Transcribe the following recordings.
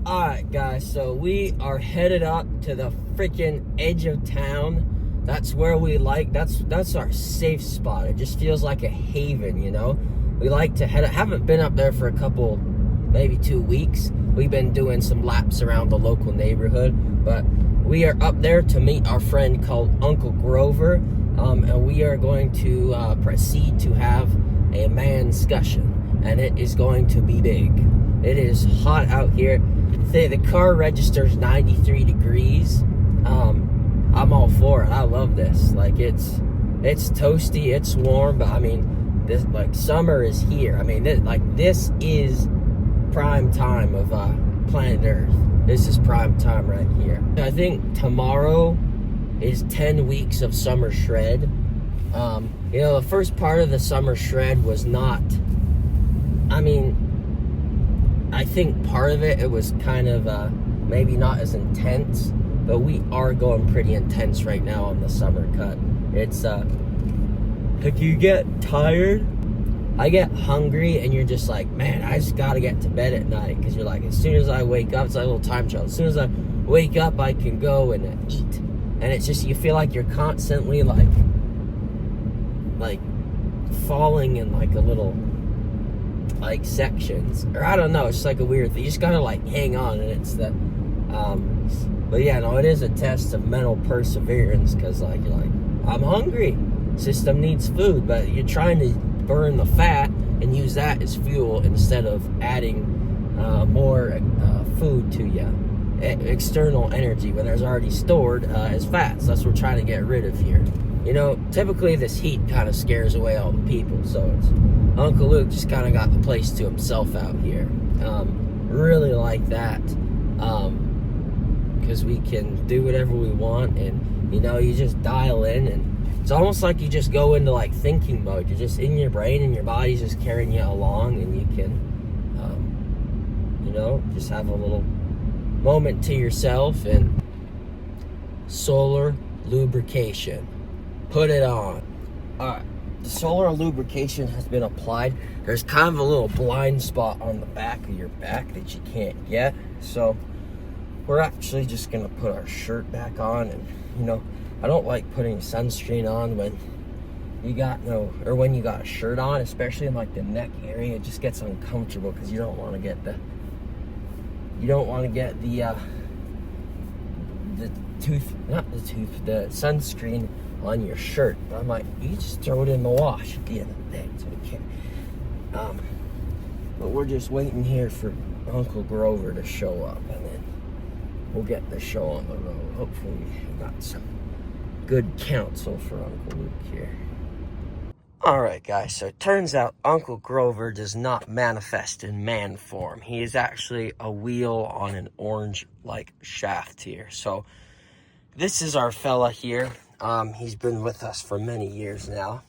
Alright guys, so we are headed up to the freaking edge of town. That's where we like, that's our safe spot. It just feels like a haven, you know? We like to head, haven't been up there for a couple, maybe 2 weeks. We've been doing some laps around the local neighborhood, but we are up there to meet our friend called Unkle Grover, and we are going to proceed to have a Manscussion, and it is going to be big. It is hot out here. The car registers 93 degrees. I'm all for it. I love this. Like, it's toasty, it's warm, but I mean, this, like, summer is here. I mean, this is prime time of planet Earth. This is prime time right here. I think tomorrow is 10 weeks of summer shred. You know, the first part of the summer shred was not, I mean, I think part of it was kind of maybe not as intense, but we are going pretty intense right now on the summer cut. It's like, you get tired, I get hungry, and you're just like, man, I just gotta get to bed at night, because you're like, as soon as I wake up, it's like a little time travel. As soon as I wake up, I can go and eat, and it's just, you feel like you're constantly like falling in like a little, like, sections, or I don't know, it's like a weird thing. You just gotta like hang on, and it's the but yeah, no, it is a test of mental perseverance, because like, you're like, I'm hungry, system needs food, but you're trying to burn the fat and use that as fuel instead of adding more food to you, external energy, when there's already stored as fats. That's what we're trying to get rid of here. You know, typically this heat kind of scares away all the people, so it's Uncle Luke just kind of got the place to himself out here. Really like that, because we can do whatever we want, and you know, you just dial in, and it's almost like you just go into like thinking mode. You're just in your brain, and your body's just carrying you along, and you can, you know, just have a little moment to yourself. And solar lubrication, put it on. All right. The solar lubrication has been applied. There's kind of a little blind spot on the back of your back that you can't get. So we're actually just gonna put our shirt back on. And you know, I don't like putting sunscreen on when you got when you got a shirt on, especially in like the neck area. It just gets uncomfortable, because you don't want to get the the sunscreen on your shirt. But I'm like, you just throw it in the wash at the end of the day. It's okay. But we're just waiting here for Unkle Grover to show up, and then we'll get the show on the road. Hopefully we got some good counsel for Uncle Luke here. Alright guys, so it turns out Unkle Grover does not manifest in man form. He is actually a wheel on an orange like shaft here. So this is our fella here. He's been with us for many years now,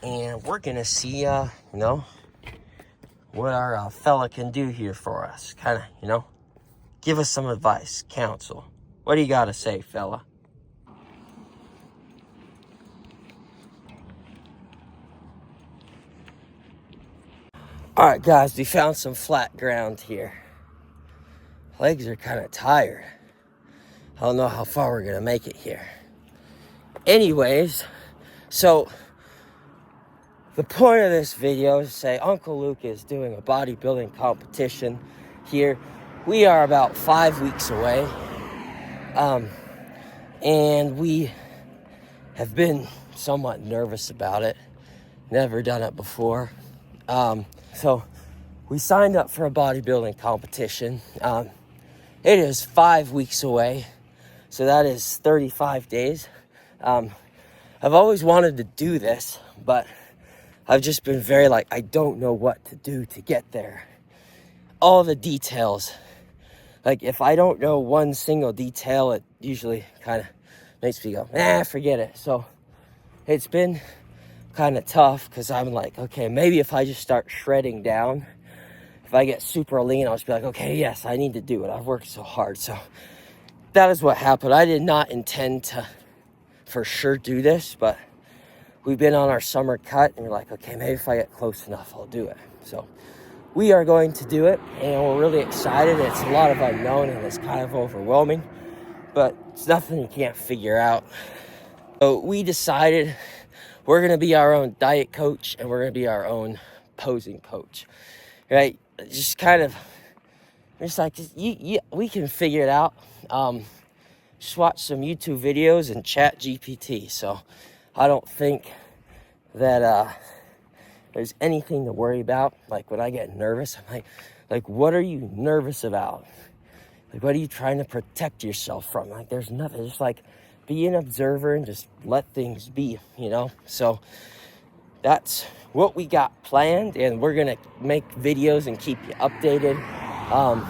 and we're gonna see, you know, what our fella can do here for us. Kind of, you know, give us some advice, counsel. What do you gotta say, fella? All right, guys, we found some flat ground here. Legs are kind of tired. I don't know how far we're gonna make it here. Anyways, so the point of this video is to say Uncle Luke is doing a bodybuilding competition here. We are about 5 weeks away, and we have been somewhat nervous about it. Never done it before. So we signed up for a bodybuilding competition. It is 5 weeks away, so that is 35 days. I've always wanted to do this, but I've just been very like, I don't know what to do to get there. All the details. Like, if I don't know one single detail, it usually kind of makes me go, forget it. So it's been kind of tough, because I'm like, okay, maybe if I just start shredding down, if I get super lean, I'll just be like, okay, yes, I need to do it. I've worked so hard. So that is what happened. I did not intend to for sure do this, but we've been on our summer cut, and we're like, okay, maybe if I get close enough, I'll do it. So we are going to do it, and we're really excited. It's a lot of unknown, and it's kind of overwhelming, but it's nothing you can't figure out. So we decided we're going to be our own diet coach, and we're going to be our own posing coach, right? Just kind of, just like, we can figure it out. Just watch some YouTube videos and chat GPT. So I don't think that there's anything to worry about. Like when I get nervous, I'm like, what are you nervous about? Like, what are you trying to protect yourself from? Like, there's nothing. Just like be an observer and just let things be, you know? So that's what we got planned, and we're gonna make videos and keep you updated on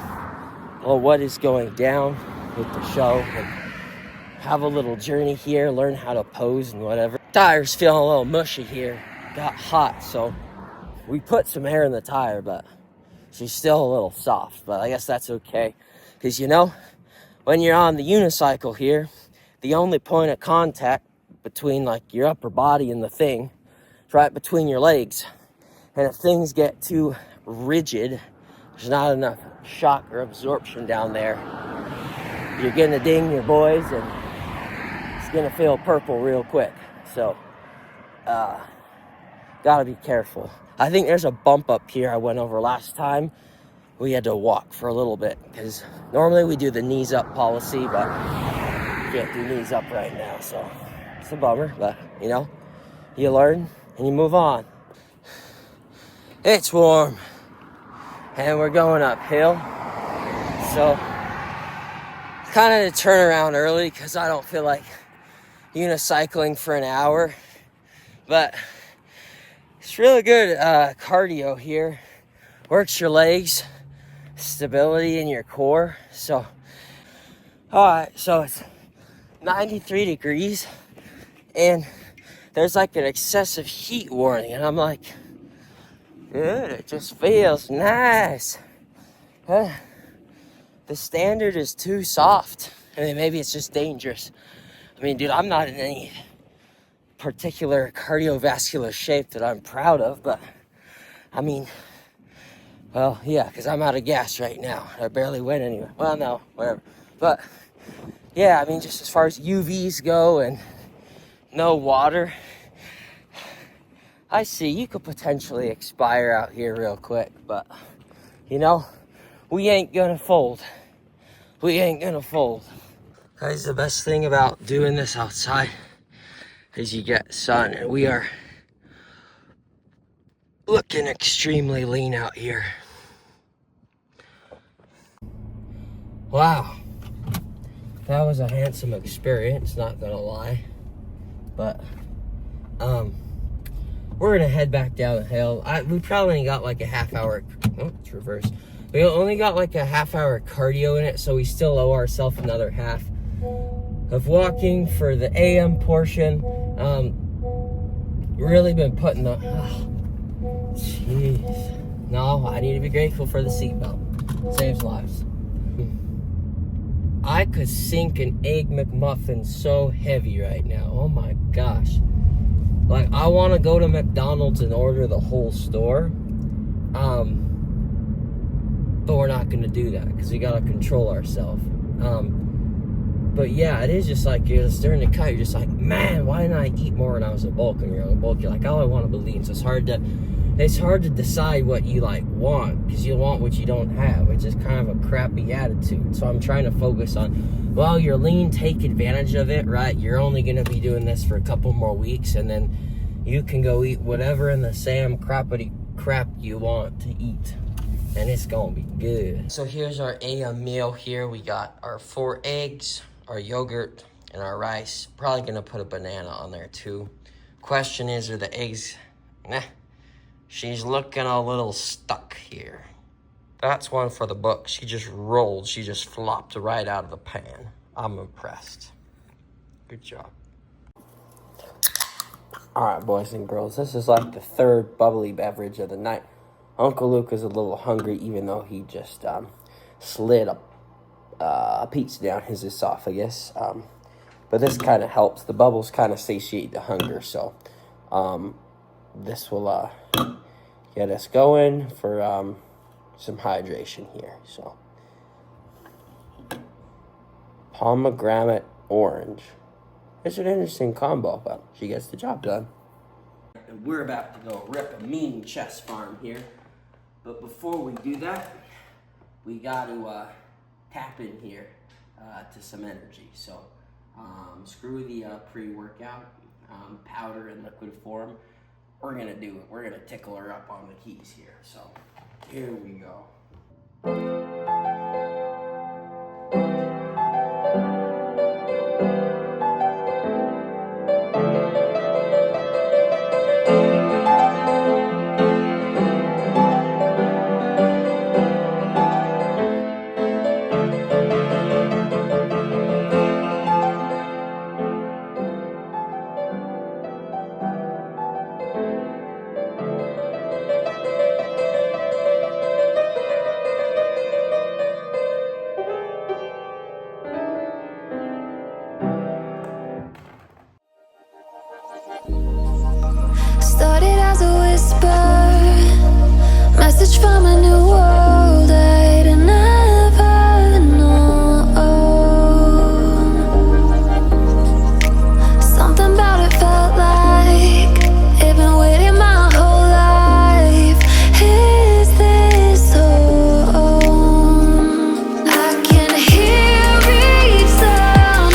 what is going down with the show, and have a little journey here, learn how to pose and whatever. Tire's feeling a little mushy here. Got hot, so we put some air in the tire, but she's still a little soft, but I guess that's okay. Because, you know, when you're on the unicycle here, the only point of contact between, like, your upper body and the thing is right between your legs. And if things get too rigid, there's not enough shock or absorption down there, you're gonna ding your boys, and it's gonna feel purple real quick. So, gotta be careful. I think there's a bump up here I went over last time. We had to walk for a little bit, because normally we do the knees up policy, but can't do knees up right now, so it's a bummer, but you know, you learn and you move on. It's warm, and we're going uphill, so kind of to turn around early because I don't feel like unicycling for an hour, but it's really good cardio here. Works your legs, stability in your core. So, all right, so it's 93 degrees, and there's like an excessive heat warning, and I'm like, dude, it just feels nice. The standard is too soft. I mean, maybe it's just dangerous. I mean, dude, I'm not in any particular cardiovascular shape that I'm proud of, but I mean, well, yeah, because I'm out of gas right now. I barely went anywhere. Well, no, whatever. But yeah, I mean, just as far as UVs go and no water, I see you could potentially expire out here real quick, but you know, we ain't gonna fold. We ain't gonna fold. Guys, the best thing about doing this outside is you get sun, and we are looking extremely lean out here. Wow, that was a handsome experience, not gonna lie. But we're gonna head back down the hill. We probably only got like a half hour. Oh, it's reversed. We only got like a half hour cardio in it, so we still owe ourselves another half of walking for the AM portion. Really been putting the, jeez. No, I need to be grateful for the seatbelt. Saves lives. I could sink an Egg McMuffin so heavy right now. Oh my gosh. Like, I want to go to McDonald's and order the whole store. But we're not going to do that because we got to control ourselves. But yeah, it is just like, you're during the cut, you're just like, man, why didn't I eat more when I was a bulk? And you're on a bulk, you're like, oh, I want to believe. So it's hard to decide what you like want, because you want what you don't have, which is kind of a crappy attitude. So I'm trying to focus on, well, you're lean, take advantage of it, right? You're only going to be doing this for a couple more weeks, and then you can go eat whatever in the Sam crappity crap you want to eat, and it's gonna be good. So here's our AM meal here. We got our 4 eggs, our yogurt, and our rice. Probably gonna put a banana on there too. Question is, are the eggs, nah, she's looking a little stuck here. That's one for the book. She just rolled, she just flopped right out of the pan. I'm impressed. Good job. All right, boys and girls, this is like the 3rd bubbly beverage of the night. Uncle Luke is a little hungry, even though he just slid a pizza down his esophagus. But this kind of helps. The bubbles kind of satiate the hunger, so this will get us going for some hydration here. So pomegranate orange. It's an interesting combo, but she gets the job done. And we're about to go rip a mean chest farm here. But before we do that, we got to tap in here to some energy. So screw the pre-workout powder in liquid form. We're gonna do it. We're gonna tickle her up on the keys here. So here we go. Started as a whisper, message from a new world I'd never known. Something about it felt like it'd been waiting my whole life. Is this home? I can hear each sound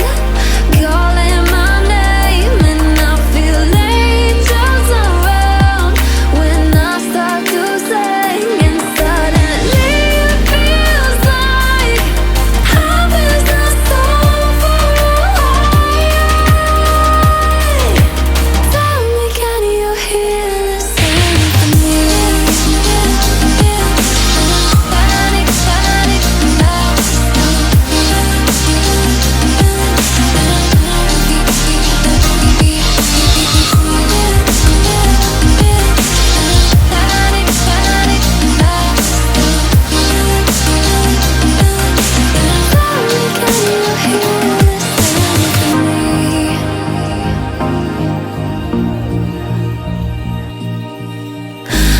calling my name, and I feel angels around when I start to sing. And suddenly it feels like heaven's not so far away. Tell me, can you hear the symphony? Panic, panic,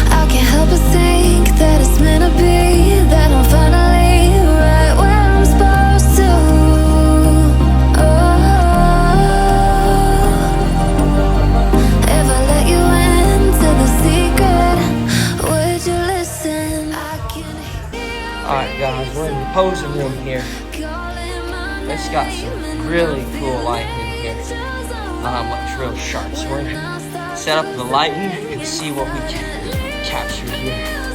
I can't help but think that it's meant to be, that I'm finally right where I'm supposed to. If I let you into the secret, would you listen? I can hear Alright guys, we're in the posing room here. It's got some really cool lighting in here. Looks real sharp. So we're gonna set up the lighting and see what we can capture here.